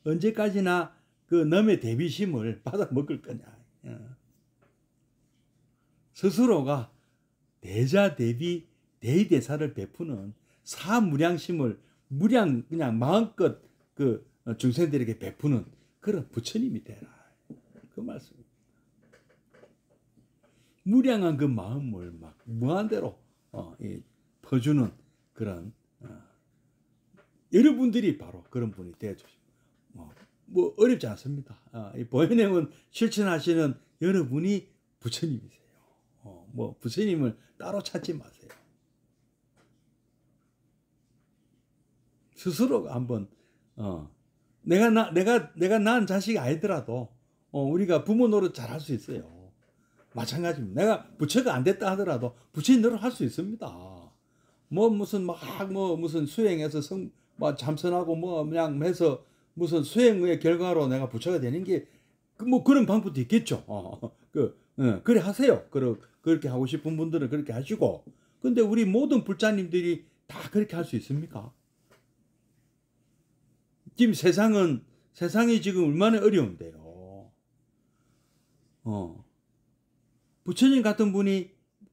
언제까지나 그 남의 대비심을 받아 먹을 거냐? 스스로가 대자 대비 대의대사를 베푸는 사무량심을 그냥 마음껏 그 중생들에게 베푸는 그런 부처님이 되라. 그 말씀입니다. 무량한 그 마음을 막 무한대로 퍼주는 그런 여러분들이 바로 그런 분이 되어주시고 뭐 어렵지 않습니다. 이 보현행은 실천하시는 여러분이 부처님이세요. 뭐 부처님을 따로 찾지 마세요. 스스로가 한번 내가 낳은 자식이 아니더라도 우리가 부모 노릇 잘 할 수 있어요. 마찬가지입니다. 내가 부처가 안 됐다 하더라도 부처님 노릇 할 수 있습니다. 무슨 수행해서 참선하고 그냥 해서 무슨 수행의 결과로 내가 부처가 되는 게 뭐 그런 방법도 있겠죠. 그래 하세요. 그렇게 하고 싶은 분들은 그렇게 하시고. 근데 우리 모든 불자님들이 다 그렇게 할 수 있습니까? 지금 세상이 지금 얼마나 어려운데요. 부처님 같은 분이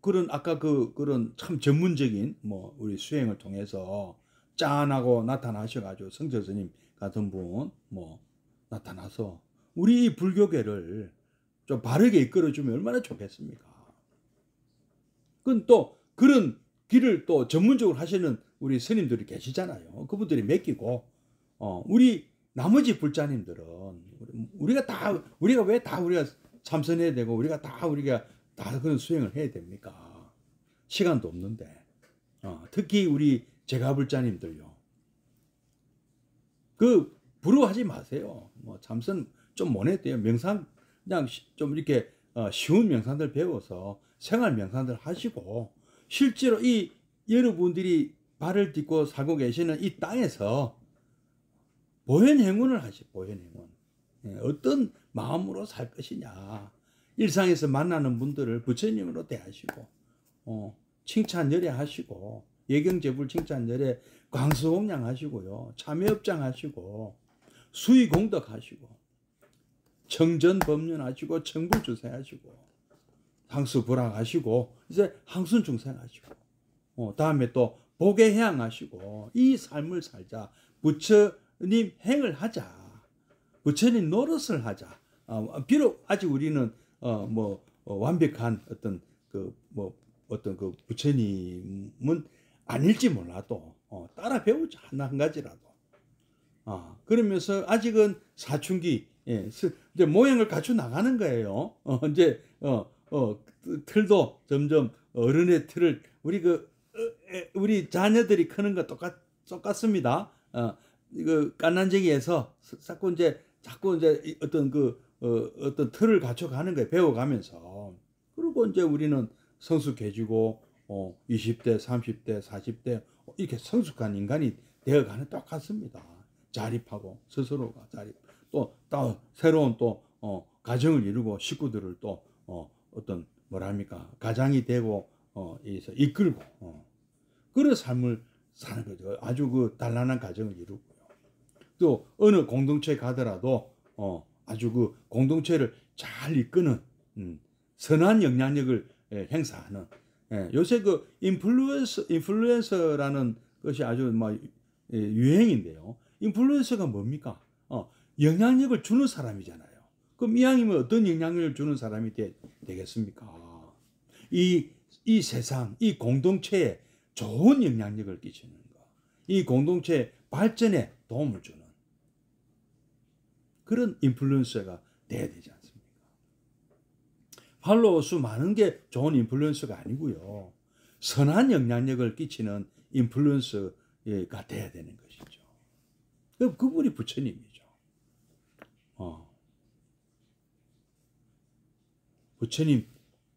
그런 아까 그런 참 전문적인 뭐 우리 수행을 통해서 짠하고 나타나셔가지고 성철 스님 같은 분 뭐 나타나서 우리 이 불교계를 좀 바르게 이끌어주면 얼마나 좋겠습니까? 그건 또 그런 길을 또 전문적으로 하시는 우리 스님들이 계시잖아요. 그분들이 맡기고 우리 나머지 불자님들은 우리가 왜 다 우리가 참선해야 되고 우리가 다 그런 수행을 해야 됩니까? 시간도 없는데 특히 우리 제가불자님들요. 그 부러워하지 마세요. 뭐 참선 좀 못했대요. 명상 그냥 좀 이렇게 쉬운 명상들 배워서 생활 명상들 하시고 실제로 이 여러분들이 발을 딛고 살고 계시는 이 땅에서 보현행운을 하시고 보현행운. 어떤 마음으로 살 것이냐. 일상에서 만나는 분들을 부처님으로 대하시고 칭찬 열애하시고 예경제불 칭찬 열애 광수공양 하시고요. 참여업장 하시고 수의공덕 하시고 청전법륜 하시고 청불주세 하시고 항수불학 하시고 이제 항순중생 하시고 다음에 또 복의해양 하시고 이 삶을 살자. 부처님 행을 하자. 부처님 노릇을 하자. 비록 아직 우리는 완벽한 어떤 어떤 그 부처님은 아닐지 몰라도 따라 배우자. 한 가지라도. 그러면서 아직은 사춘기 이제 모양을 갖춰 나가는 거예요. 이제 틀도 점점 어른의 틀을 우리 자녀들이 크는 거 똑같습니다. 이거 깐난쟁이에서 자꾸 이제 어떤 틀을 갖춰 가는 거예요. 배워가면서. 그리고 이제 우리는 성숙해지고 20대, 30대, 40대 이렇게 성숙한 인간이 되어가는 똑같습니다. 자립하고 스스로가 자립. 또 새로운 또 가정을 이루고 식구들을 또 어떤 뭐랍니까 가장이 되고 이끌고 그런 삶을 사는 거죠. 아주 그 단란한 가정을 이루고요. 또 어느 공동체에 가더라도 아주 그 공동체를 잘 이끄는 선한 영향력을 행사하는 요새 그 인플루언서라는 것이 아주 유행인데요. 인플루언서가 뭡니까? 영향력을 주는 사람이잖아요. 그럼 이왕이면 어떤 영향력을 주는 사람이 되겠습니까? 이 세상, 이 공동체에 좋은 영향력을 끼치는 거. 이 공동체 발전에 도움을 주는 그런 인플루언서가 돼야 되지 않습니까? 팔로워 수 많은 게 좋은 인플루언서가 아니고요. 선한 끼치는 인플루언서가 돼야 되는 것이죠. 그분이 부처님이죠. 부처님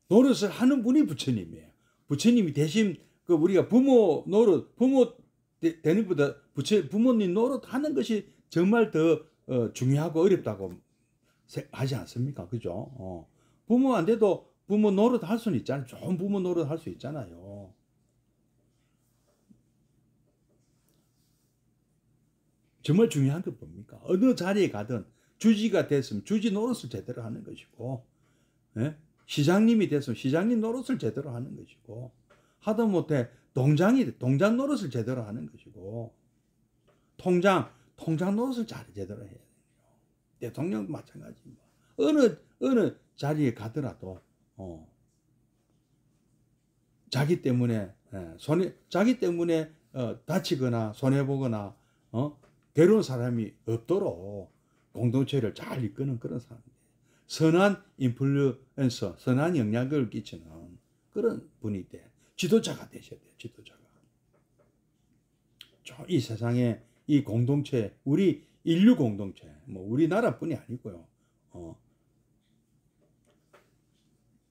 노릇을 하는 분이 부처님이에요. 부처님이 대신 우리가 부모 노릇, 부모 되는 것보다 부모님 노릇 하는 것이 정말 더 중요하고 어렵다고 하지 않습니까? 그죠? 부모 안 돼도 부모 노릇 할 수는 있잖아요. 좋은 부모 노릇 할 수 있잖아요. 정말 중요한 게 뭡니까? 어느 자리에 가든 주지가 됐으면 주지 노릇을 제대로 하는 것이고, 시장님이 됐으면 시장님 노릇을 제대로 하는 것이고, 하다못해 동장 노릇을 제대로 하는 것이고, 통장 노릇을 제대로 해야 돼요. 대통령도 마찬가지입니다. 어느 자리에 가더라도 자기 때문에 다치거나 손해 보거나 괴로운 사람이 없도록 공동체를 잘 이끄는 그런 사람이에요. 선한 인플루언서, 선한 영향력을 끼치는 그런 분이 지도자가 되셔야 돼요. 지도자가. 이 세상에 이 공동체, 우리 인류 공동체, 우리나라뿐이 아니고요.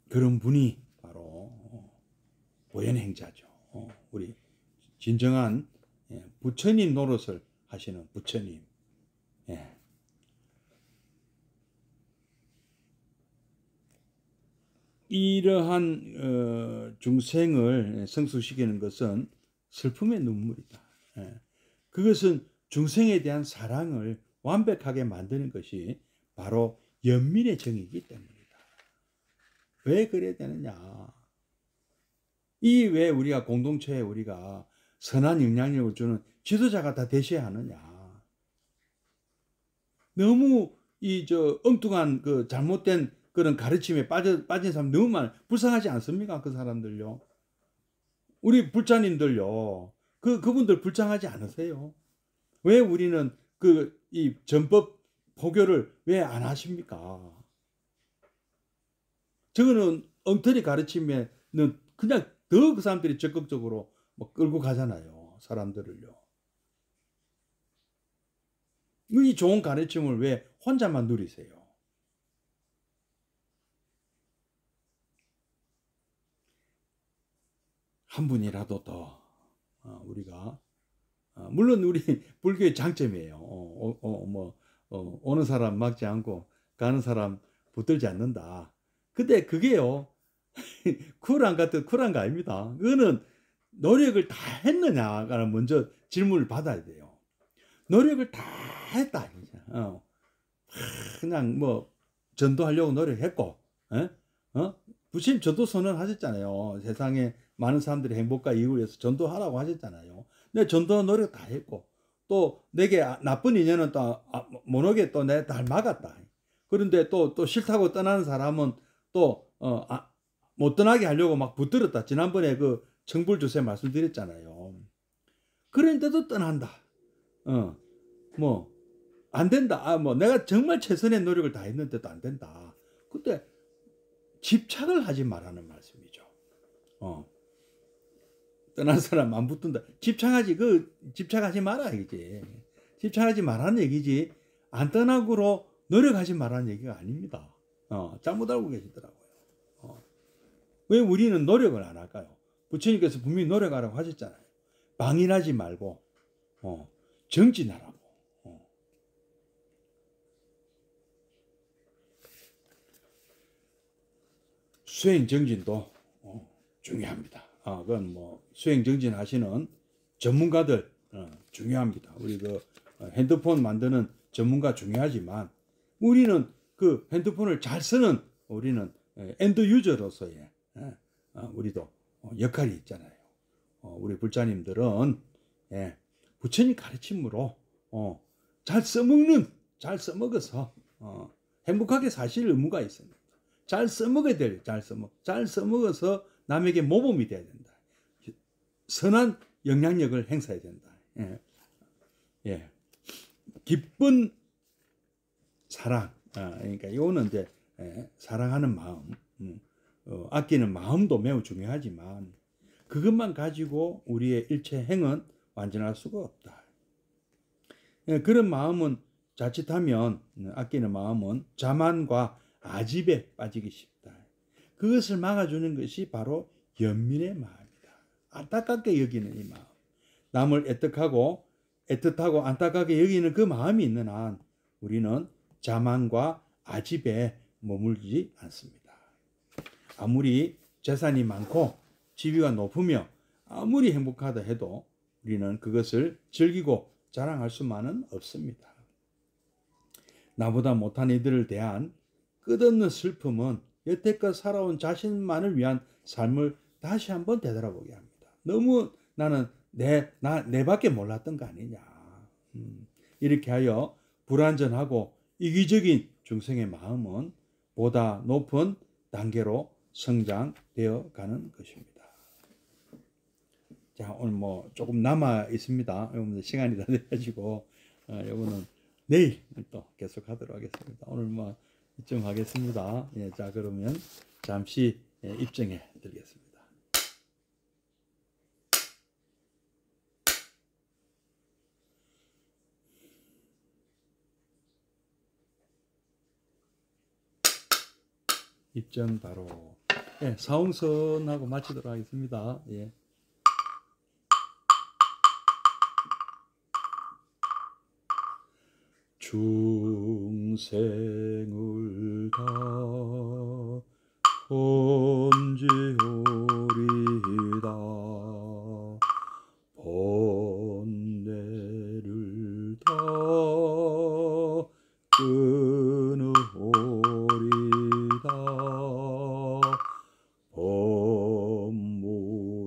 그런 분이 바로 보현행자죠. 우리 진정한 부처님 노릇을 하시는 부처님. 이러한 중생을 성숙시키는 것은 슬픔의 눈물이다. 그것은 중생에 대한 사랑을 완벽하게 만드는 것이 바로 연민의 정이기 때문이다. 왜 그래야 되느냐? 이 왜 우리가 공동체에 우리가 선한 영향력을 주는 지도자가 다 되셔야 하느냐. 너무 엉뚱한 그 잘못된 그런 가르침에 빠진 사람 너무 불쌍하지 않습니까? 그 사람들요. 우리 불자님들요. 그분들 불쌍하지 않으세요? 왜 우리는 이 전법 포교를 왜 안 하십니까? 저거는 엉터리 가르침에는 그냥 더 그 사람들이 적극적으로 뭐 끌고 가잖아요. 사람들을요. 이 좋은 가르침을 왜 혼자만 누리세요? 한 분이라도 더 우리가 물론 우리 불교의 장점이에요. 오는 사람 막지 않고 가는 사람 붙들지 않는다. 근데 그게요. 쿨한 거 아닙니다. 그거는 노력을 다 했느냐가 먼저 질문을 받아야 돼요. 노력을 다 했다. 그냥 뭐 전도하려고 노력했고, 부처님 전도 선언하셨잖아요. 세상에 많은 사람들의 행복과 이익을 위해서 전도하라고 하셨잖아요. 근데 전도 노력 다 했고, 또 내게 나쁜 인연은 또 못 오게 또 내가 다 막았다. 그런데 또 싫다고 떠나는 사람은 또 못 떠나게 하려고 막 붙들었다. 지난번에 그 청불주세 말씀드렸잖아요. 그런데도 떠난다. 뭐 안 된다. 뭐 내가 정말 최선의 노력을 다 했는데도 안 된다. 그때 집착을 하지 말라는 말씀이죠. 떠난 사람 안 붙든다. 집착하지 마라 이지. 집착하지 말라는 얘기지. 안 떠나고로 노력하지 말라는 얘기가 아닙니다. 잘못 알고 계시더라고요. 왜 우리는 노력을 안 할까요? 부처님께서 분명히 노력하라고 하셨잖아요. 방인하지 말고 정진하라고. 수행 정진도 중요합니다. 그건 뭐 수행 정진 하시는 전문가들 중요합니다. 우리 그 핸드폰 만드는 전문가 중요하지만 우리는 그 핸드폰을 잘 쓰는 우리는 엔드 유저로서의 우리도 역할이 있잖아요. 우리 불자님들은 부처님 가르침으로 잘 써먹어서 행복하게 사실 의무가 있습니다. 잘 써먹어야 돼요. 잘 써먹어서 남에게 모범이 돼야 된다. 선한 영향력을 행사해야 된다. 기쁜 사랑. 그러니까 이거는 이제 사랑하는 마음, 아끼는 마음도 매우 중요하지만 그것만 가지고 우리의 일체 행은 완전할 수가 없다. 그런 마음은 자칫하면 아끼는 마음은 자만과 아집에 빠지기 쉽다. 그것을 막아주는 것이 바로 연민의 마음이다. 안타깝게 여기는 이 마음. 남을 애틋하고 안타깝게 여기는 그 마음이 있는 한 우리는 자만과 아집에 머물지 않습니다. 아무리 재산이 많고 지위가 높으며 아무리 행복하다 해도 우리는 그것을 즐기고 자랑할 수만은 없습니다. 나보다 못한 이들을 대한 끝없는 슬픔은 여태껏 살아온 자신만을 위한 삶을 다시 한번 되돌아보게 합니다. 너무 나는 내밖에 몰랐던 거 아니냐. 이렇게 하여 불완전하고 이기적인 중생의 마음은 보다 높은 단계로 성장되어 가는 것입니다. 자, 오늘 뭐 조금 남아 있습니다. 여러분들 시간이 다 돼가지고 이거는 내일 또 계속 하도록 하겠습니다. 오늘 뭐 이쯤 하겠습니다. 자, 그러면 잠시 입증해 드리겠습니다. 입증 바로 사홍선하고 마치도록 하겠습니다. 중생을 다 번제오리다 번뇌를 다 끊으오리다 법무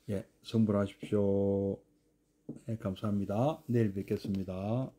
예, 성불하십시오. 예, 감사합니다. 내일 뵙겠습니다.